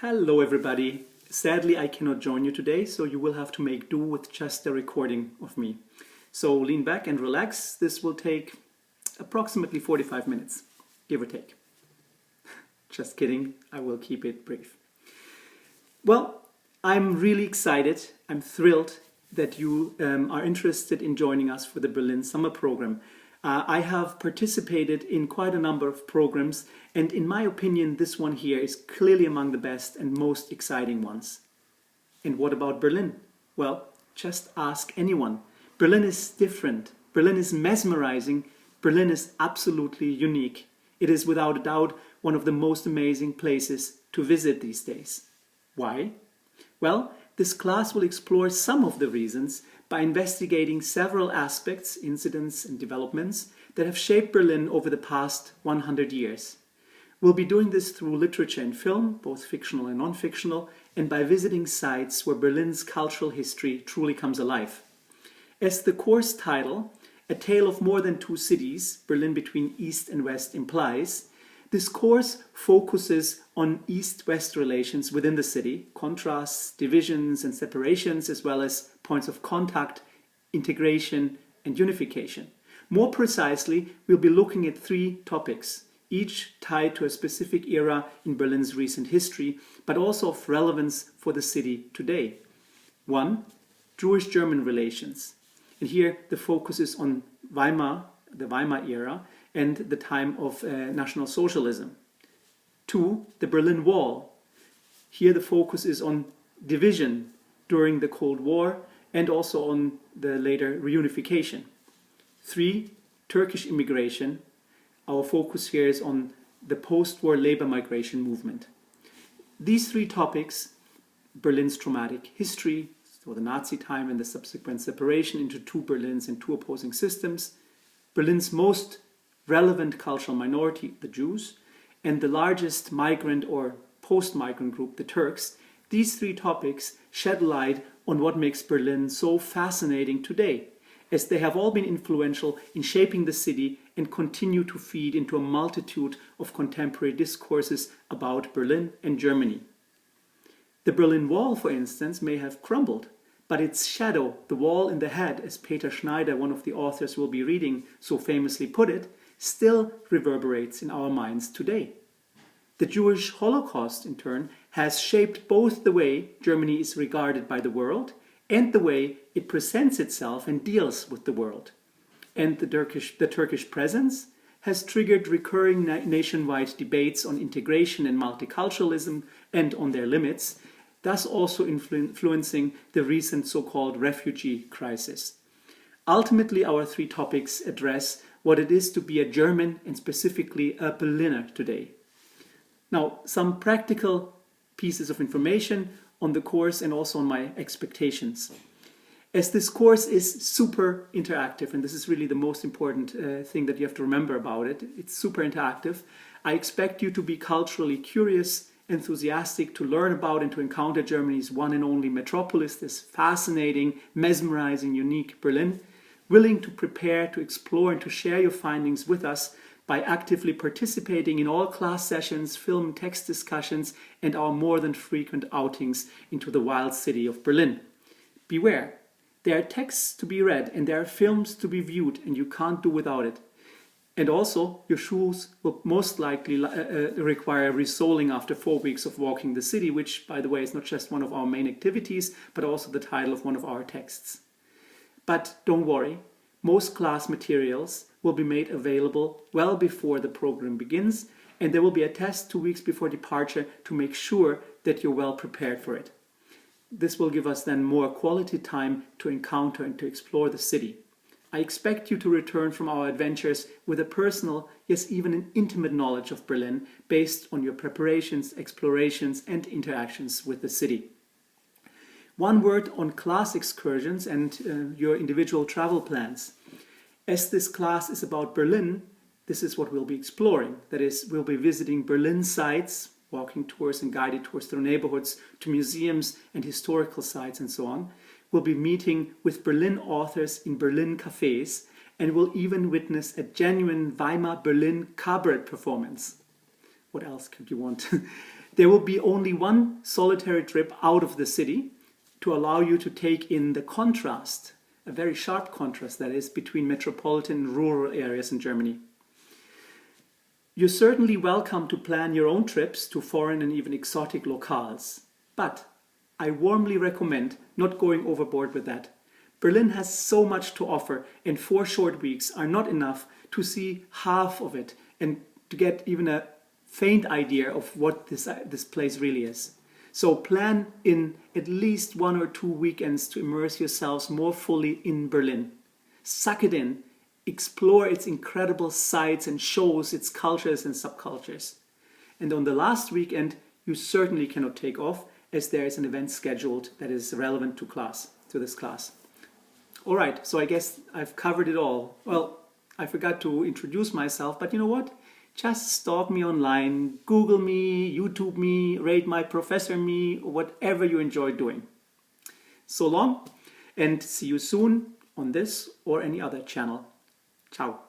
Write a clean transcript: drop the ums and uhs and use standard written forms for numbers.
Hello everybody. Sadly, I cannot join you today, so you will have to make do with just a recording of me. So lean back and relax. This will take approximately 45 minutes, give or take. Just kidding, I will keep it brief. Well, I'm really excited, I'm thrilled that you are interested in joining us for the Berlin Summer Program. I have participated in quite a number of programs, and in my opinion, this one here is clearly among the best and most exciting ones. And what about Berlin? Well, just ask anyone. Berlin is different. Berlin is mesmerizing. Berlin is absolutely unique. It is without a doubt one of the most amazing places to visit these days. Why? Well, this class will explore some of the reasons by investigating several aspects, incidents and developments that have shaped Berlin over the past 100 years. We'll be doing this through literature and film, both fictional and non-fictional, and by visiting sites where Berlin's cultural history truly comes alive. As the course title, A Tale of More Than Two Cities, Berlin Between East and West, implies, this course focuses on East-West relations within the city, contrasts, divisions and separations, as well as points of contact, integration and unification. More precisely, we'll be looking at three topics, each tied to a specific era in Berlin's recent history, but also of relevance for the city today. 1. Jewish-German relations. And here the focus is on Weimar, the Weimar era, and the time of National Socialism. 2. The Berlin Wall. Here the focus is on division during the Cold War and also on the later reunification. 3. Turkish immigration. Our focus here is on the post-war labor migration movement. These three topics, Berlin's traumatic history, so the Nazi time and the subsequent separation into two Berlins and two opposing systems, Berlin's most relevant cultural minority, the Jews, and the largest migrant or post-migrant group, the Turks, these three topics shed light on what makes Berlin so fascinating today, as they have all been influential in shaping the city and continue to feed into a multitude of contemporary discourses about Berlin and Germany. The Berlin Wall, for instance, may have crumbled, but its shadow, the wall in the head, as Peter Schneider, one of the authors we'll be reading, so famously put it, still reverberates in our minds today. The Jewish Holocaust, in turn, has shaped both the way Germany is regarded by the world and the way it presents itself and deals with the world. And the Turkish presence has triggered recurring nationwide debates on integration and multiculturalism and on their limits, thus also influencing the recent so-called refugee crisis. Ultimately, our three topics address what it is to be a German and specifically a Berliner today. Now, some practical pieces of information on the course and also on my expectations. As this course is super interactive, and this is really the most important thing that you have to remember about it, it's super interactive, I expect you to be culturally curious, enthusiastic to learn about and to encounter Germany's one and only metropolis, this fascinating, mesmerizing, unique Berlin, willing to prepare, to explore and to share your findings with us by actively participating in all class sessions, film text discussions and our more than frequent outings into the wild city of Berlin. Beware, there are texts to be read and there are films to be viewed and you can't do without it. And also, your shoes will most likely require resoling after 4 weeks of walking the city, which, by the way, is not just one of our main activities, but also the title of one of our texts. But don't worry, most class materials will be made available well before the program begins, and there will be a test 2 weeks before departure to make sure that you're well prepared for it. This will give us then more quality time to encounter and to explore the city. I expect you to return from our adventures with a personal, yes, even an intimate knowledge of Berlin based on your preparations, explorations, and interactions with the city. One word on class excursions and your individual travel plans. As this class is about Berlin, this is what we'll be exploring. That is, we'll be visiting Berlin sites, walking tours and guided tours through neighborhoods, to museums and historical sites and so on. We'll be meeting with Berlin authors in Berlin cafes and will even witness a genuine Weimar Berlin cabaret performance. What else could you want? There will be only one solitary trip out of the city to allow you to take in the contrast, a very sharp contrast that is, between metropolitan and rural areas in Germany. You're certainly welcome to plan your own trips to foreign and even exotic locales, but I warmly recommend not going overboard with that. Berlin has so much to offer, and 4 short weeks are not enough to see half of it and to get even a faint idea of what this place really is. So plan in at least 1 or 2 weekends to immerse yourselves more fully in Berlin. Suck it in, explore its incredible sights and shows, its cultures and subcultures. And on the last weekend, you certainly cannot take off, as there is an event scheduled that is relevant to this class. All right, so I guess I've covered it all. Well, I forgot to introduce myself, but you know what? Just stalk me online, Google me, YouTube me, rate my professor me, or whatever you enjoy doing. So long, and see you soon on this or any other channel. Ciao.